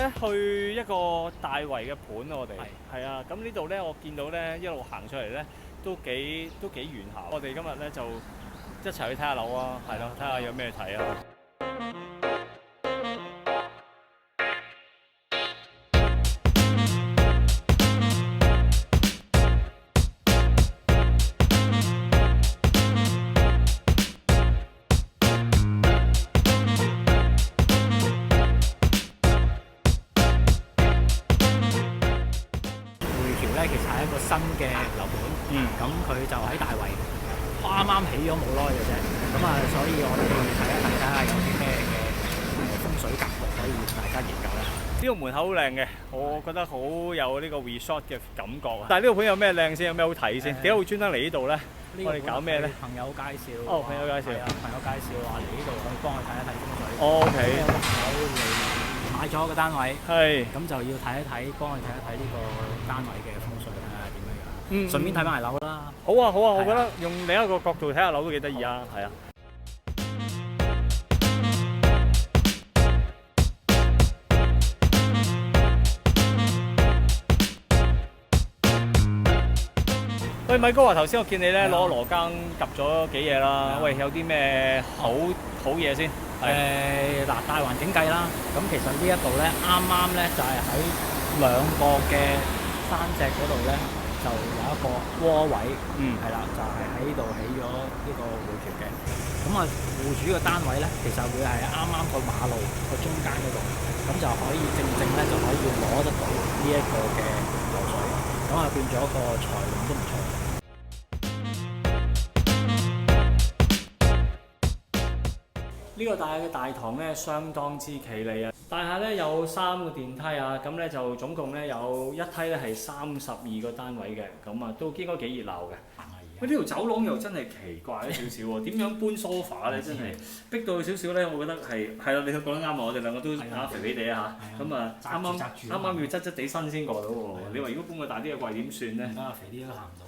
咧去一個大圍嘅盤我哋係啊，咁呢度咧我見到咧一路行出嚟咧都幾遠下。我哋今日咧就一齊去睇下樓啊，係咯，睇下有咩睇啊。其實係一個新嘅樓盤，咁佢就喺大圍，啱啱起咗冇耐嘅啫。咁啊，所以我哋睇一睇下有啲咩嘅風水格局可以大家研究一下。呢個門口好靚嘅，我覺得好有呢個 resort 嘅感覺啊！但係呢個盤有咩靚先？有咩好睇先？點解會專登嚟呢度咧？我哋搞咩咧？朋友介紹。哦，朋友介紹。朋友介紹話嚟呢度可以幫佢睇一睇風水。OK。有個朋友嚟買咗個單位，係。咁就要睇一睇，幫佢睇一睇呢個單位嘅風水睇下點樣樣。順便睇埋樓啦。好啊好啊，我覺得用另一個角度睇下樓都幾得意啊，係啊。喂，米哥話頭先我見你咧攞羅庚揼咗幾嘢啦，喂，有啲咩好嘢先？嗱，大環境計啦，咁其實呢一度咧啱啱咧就係喺兩個嘅山脊嗰度咧，就有一個窩位，係啦，就係喺度起咗呢個匯橋嘅。咁啊，戶主嘅單位咧，其實會係啱啱個馬路個中間嗰度，咁就可以正咧就可以攞得到呢一個嘅流水，咁啊變咗個財運都唔錯。呢個大堂咧相當之企理啊！大廈咧有3個電梯啊，咁咧就總共咧有一梯咧係32個單位嘅，咁啊都應該幾熱鬧嘅。喂，呢條走廊又真係奇怪咗少少喎，點樣搬 sofa 咧？真係逼到少少咧，我覺得係啦，你講得啱啊！我哋兩個都肥肥地啊嚇，咁啊啱啱要側側地身先過到喎。你話如果搬個大啲嘅櫃點算咧？肥啲都行唔到。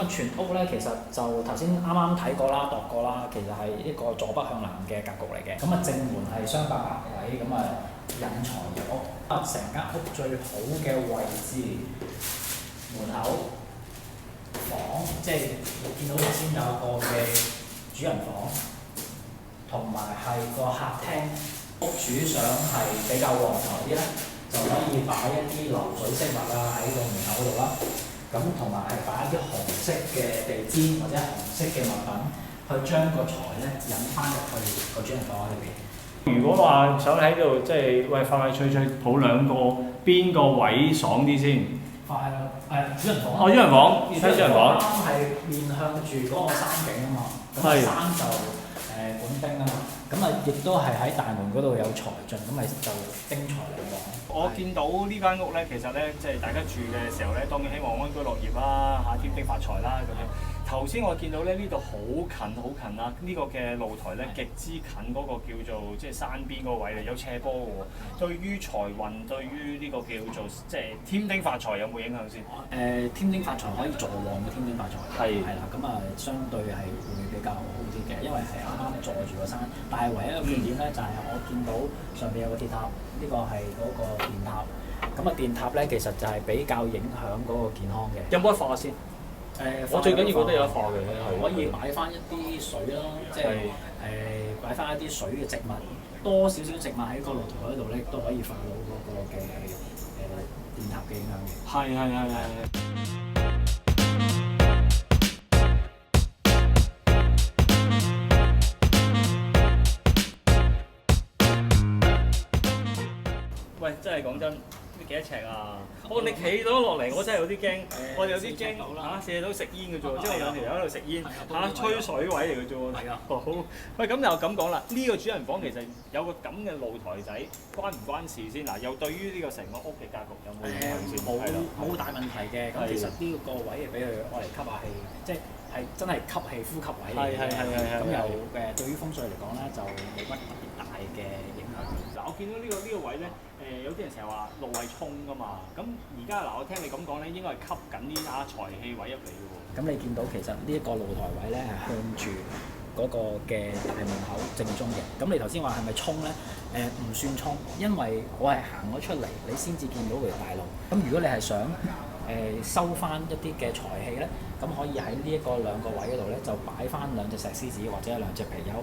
全屋咧其實就頭先啱啱睇過啦、度過啦，其實係一個坐北向南嘅格局嚟嘅。咁啊正門係雙白格位，咁啊引財入屋。成間屋最好嘅位置，門口房，即係你見到頭先有個嘅主人房，同埋係個客廳。屋主想係比較旺財啲咧，就可以擺一啲流水飾物啊喺個門口嗰度啦。咁同埋係擺一啲紅色嘅地氈或者紅色嘅物品，去將個財咧引翻入去個主人房裏邊。如果話想喺度即係喂快脆脆抱兩個，邊個位爽啲先？快啦，主人房。主人房，要睇主人房。啱係面向住嗰個山景啊嘛，咁山就本丁啊嘛，咁啊亦都係喺大門嗰度有財進，咁咪就丁財嚟旺。我見到呢間屋咧，其實咧即係大家住嘅時候咧，當然希望安居樂業啦，添丁發財啦咁樣。頭先我見到咧呢度好近啦，呢個嘅露台咧極之近嗰個叫做即係山邊嗰個位嚟，有斜坡嘅喎。對於財運，對於呢個叫做即係添丁發財有冇影響先？添丁發財可以助旺嘅添丁發財。係啦，咁啊相對係會比較好啲嘅，因為係啱啱坐住個山。但係唯一一個缺點咧，就係我見到上邊有個鐵塔，呢個係嗰個電塔。咁啊電塔咧其實就係比較影響嗰個健康嘅。有冇得化先？我最緊要覺得有得化嘅，可以擺翻一啲水啦，即係擺翻一啲水嘅植物，多少少植物喺個露台嗰度咧，都可以化到嗰個嘅電塔嘅影響嘅。係。喂，真係講真。幾多尺啊？你企咗落嚟，我真係有啲驚，我哋有啲驚嚇，射到食煙嘅啫喎，即係有條友喺度食煙吹水位嚟嘅啫喎。係啊，好。喂，咁又咁講啦，呢個主人房其實有個咁嘅露台仔，關唔關事先？嗱，又對於呢個成個屋嘅格局有冇影響先？冇大問題嘅。咁其實呢個位係俾佢愛嚟吸下氣，即係係真係吸氣呼吸位嚟嘅，咁又對於風水嚟講咧就冇乜特別大嘅影響。嗱，我見到呢個位咧，有啲人成日話路係衝噶嘛，咁而家嗱我聽你咁講咧，應該係吸緊啲財氣位入嚟嘅喎。咁你見到其實呢一個露台位咧係向住嗰個嘅大門口正中嘅。咁你頭先話係咪衝咧？唔算衝，因為我係行咗出嚟，你先至見到條大路。咁如果你係想收翻一啲嘅財氣咧，咁可以喺呢一個兩個位嗰度咧，就擺翻兩隻石獅子或者兩隻貔貅，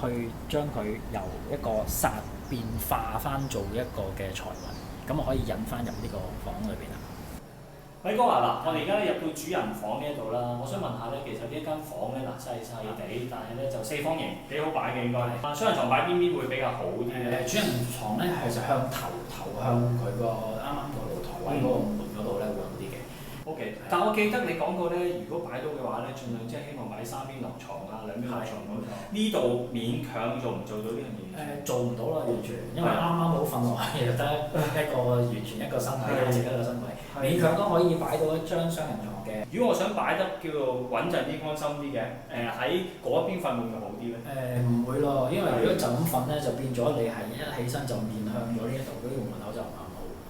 去將佢由一個煞變化翻做一個嘅財運，咁我可以引翻入呢個房裏邊啦。偉哥啊，嗱，我哋而家入到主人房呢一度啦，我想問下咧，其實呢一間房咧嗱細細地，但係咧就四方形，幾好擺嘅應該。雙人床擺邊邊會比較好啲咧？主人床咧係就向頭向佢個啱啱個露台位嗰個門嗰度咧會好啲嘅。O K，但我記得你講過咧，如果擺到嘅話咧，盡量即係希望擺三邊落床啊，兩邊落床咁。呢度勉強做唔做到呢樣嘢？做唔到啦，完全，因為啱啱好瞓落去，就得一個完全一個身位，自己一個身位，勉強都可以擺到一張雙人床嘅。如果我想擺得叫做穩陣啲、安心啲嘅，喺嗰邊瞓會唔會好啲咧？唔會咯，因為如果就咁瞓咧，就變咗你係一起身就面向咗呢一度，嗰條門口就唔啱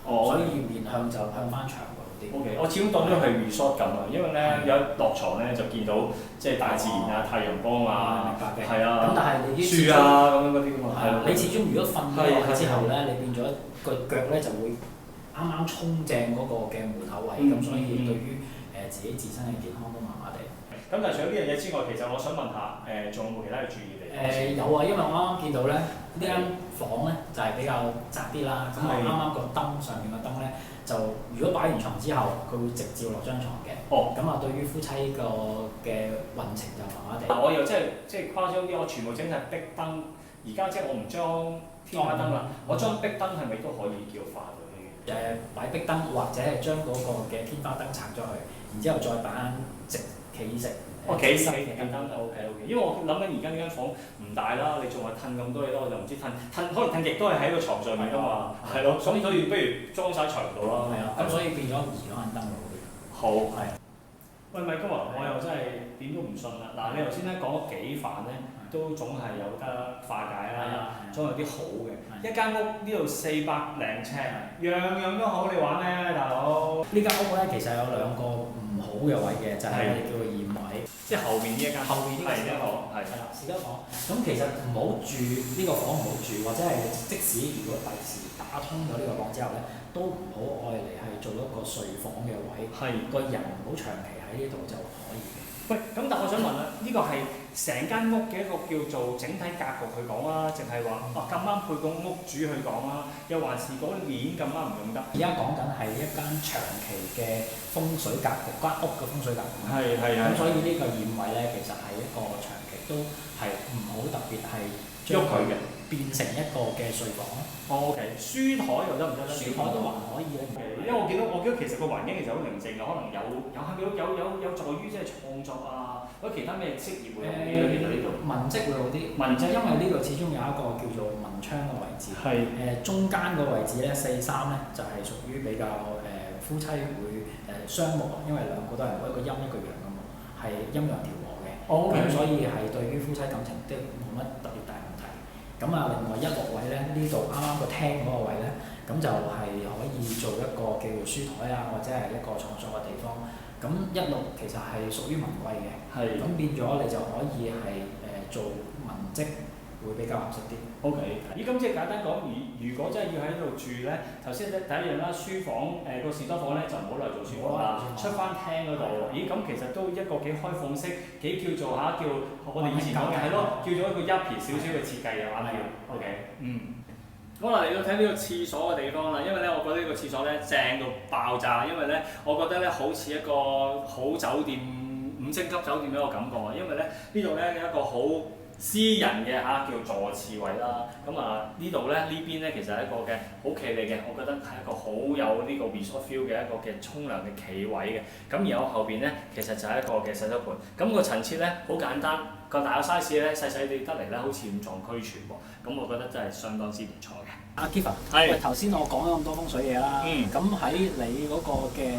好，所以面向就向翻牆嗰啲。O K， 我始終當咗係 resort 咁啊，因為咧有落床咧就見到即係大自然啊、太陽光啊，明白嘅。係啊，咁但係你啲樹啊咁樣嗰啲嘛，係咯。你始終如果瞓咗落去之後咧，你變咗個腳咧就會啱啱衝正嗰個嘅門口位，咁所以對於自己自身嘅健康都麻麻地。咁但係除咗呢樣嘢之外，其實我想問下仲有冇其他嘅注意地方？有啊，因為我啱啱見到咧呢間房咧就係比較窄啲啦，咁我啱啱個燈上面個燈咧就如果擺完床之後，佢會直照落張床嘅。咁啊，對於夫妻個嘅運程就麻麻地。我又即係誇張啲，我全部整晒壁燈，而家即係我唔裝天花燈啦，我裝壁燈係咪都可以叫化到呢？擺壁燈或者係將嗰個嘅天花燈拆咗去，然之後再擺直企式。企式壁燈 OK， 因為我諗緊而家呢間房唔大啦，你仲話褪咁多嘢咯，我就唔知褪可能褪極都係喺個床上面㗎嘛，係咯，所以不如裝晒牆度啦。咁所以變咗移咗盞燈好啲。好。喂，米高啊，我又真係點都唔信啦！嗱，你頭先咧講咗幾範咧，都總係有得化解啦，總有啲好嘅。一間屋呢度400零尺，樣樣都好，你玩咩，大佬？呢間屋咧其實有兩個唔好嘅位嘅，就係我哋叫做驗位，即係後面呢一間。後面呢間房係啦，私家房。咁其實唔好住呢個房，唔好住，或者係即使如果第時打通咗呢個房之後咧，都唔好愛嚟係做一個睡房嘅位，個人唔好長期喺呢度就可以嘅。喂，咁但我想問啦，呢個係成間屋嘅一個叫做整體格局去講啊，淨係話咁啱配個屋主去講啊，又還是嗰年咁啱唔用得？而家講緊係一間長期嘅風水格局，間屋嘅風水格局。咁所以呢個驗位咧，其實係一個長期都係唔好特別係將佢嘅變成一個嘅睡房。O K， 書台又得唔得咧？書台都還可以咧。因為我見到其實個環境其實好寧靜嘅，可能有助於即係創作啊，或者其他咩職業會好啲咧？其實呢度文職會好啲，文職因為呢度始終有一個叫做文昌嘅位置。中間個位置咧4-3咧就係屬於比較夫妻會雙木，因為兩個都係一個陰一個陽嘅木，係陰陽調和嘅。咁所以係對於夫妻感情都冇乜特別大問題。咁啊，另外16位咧，呢度啱啱個廳嗰個位咧，咁就係可以做一個叫做書台啊，或者係一個創作嘅地方。咁16其實係屬於文貴嘅，咁變咗你就可以係做文職會比較合適啲。O K， 咦，咁即係簡單講，如果真係要喺度住咧，頭先第一樣啦，書房個士多房咧就唔好嚟做書房啦，出翻廳嗰度。咦，咁其實都一個幾開放式，幾叫做叫我哋以前講嘅係咯，叫做一個yuppie少少嘅設計嘅話叫 O K， 好啦，嚟到睇呢個廁所嘅地方啦，因為咧，我覺得呢個廁所咧正到爆炸，因為咧，我覺得咧好似一個好酒店5星級酒店嘅一個感覺啊，因為咧呢度咧有一個好私人嘅叫坐廁位啦，咁呢度咧呢邊咧其實係一個嘅好企理嘅，我覺得係一個好有呢個 resort feel 嘅一個嘅沖涼嘅企位嘅，咁然後後邊咧其實就係一個嘅洗手盆，咁個陳設咧好簡單，個大個 size 咧細細地得嚟咧好似五臟俱全喎，咁我覺得真係相當之唔錯嘅。阿 Kevin，喂，頭先我講咗咁多風水嘢啦，咁喺你嗰個嘅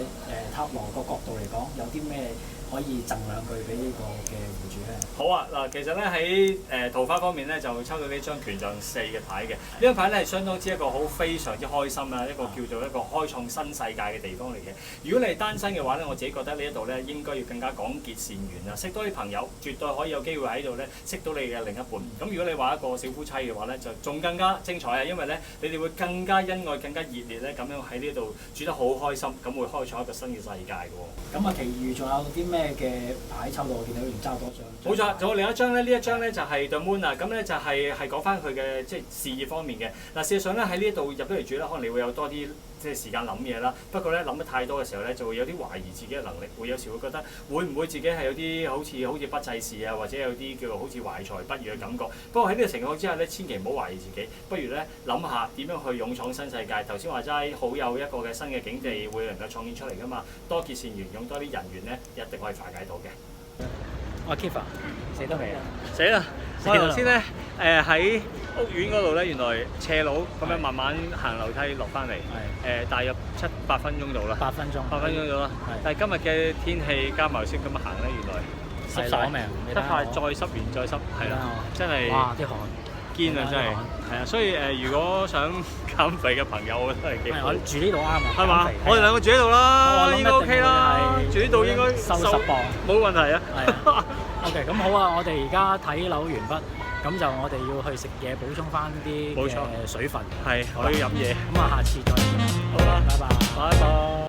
塔羅個角度嚟講，有啲咩可可以贈兩句俾呢個嘅戶主咧？好啊，嗱，其實咧喺桃花方面咧就抽到呢張權杖4嘅牌嘅，呢張牌咧係相當之一個非常之開心啊，一個叫做一個開創新世界嘅地方嚟嘅。如果你係單身嘅話咧，我自己覺得呢一度咧應該要更加廣結善緣啊，識多啲朋友，絕對可以有機會喺度咧識到你嘅另一半。咁如果你話一個小夫妻嘅話咧，就仲更加精彩啊，因為咧你哋會更加恩愛、更加熱烈咧咁樣喺呢度住得好開心，咁會開創一個新嘅世界嘅喎。咁啊，其餘仲有啲咩嘅牌抽到？我見到要揸多張。冇錯，仲有另一張咧，呢一張咧就係 The Moon 啊，咁咧就係講翻佢嘅即係事業方面嘅。嗱，事實上咧喺呢度入咗嚟住咧，可能你會有多啲即係時間諗嘢啦。不過咧諗得太多嘅時候咧，就會有啲懷疑自己嘅能力，會有時會覺得會唔會自己係有啲好似不濟事啊，或者有啲叫做好似懷才不遇嘅感覺。不過喺呢個情況之下咧，千祈唔好懷疑自己，不如咧諗下點樣去勇闖新世界。頭先話齋好有一個嘅新嘅境地會能夠創建出嚟㗎嘛，多結善緣，用多啲人緣咧，一定可以化解到嘅。阿 Kifa 死得未啊？死啦！我頭先咧喺屋苑嗰度咧，原來斜路咁樣慢慢行樓梯落翻嚟，大約7-8分鐘到啦。8分鐘到啦。但係今日嘅天氣加埋雪咁行咧，原來濕曬命，濕曬再濕完再濕，係啦，真係哇！啲汗堅啊，真係係啊，所以如果想減肥嘅朋友，我覺得係幾好。我住呢度啱啊，係嘛？我哋兩個住呢度啦，應該 OK 啦。住呢度應該瘦10磅，冇問題啊。OK， 咁好啊！我哋而家睇樓完畢，咁就我哋要去食嘢，補充翻啲嘅水分。係，可以飲嘢。咁啊，下次再見。好啦，拜拜。拜拜。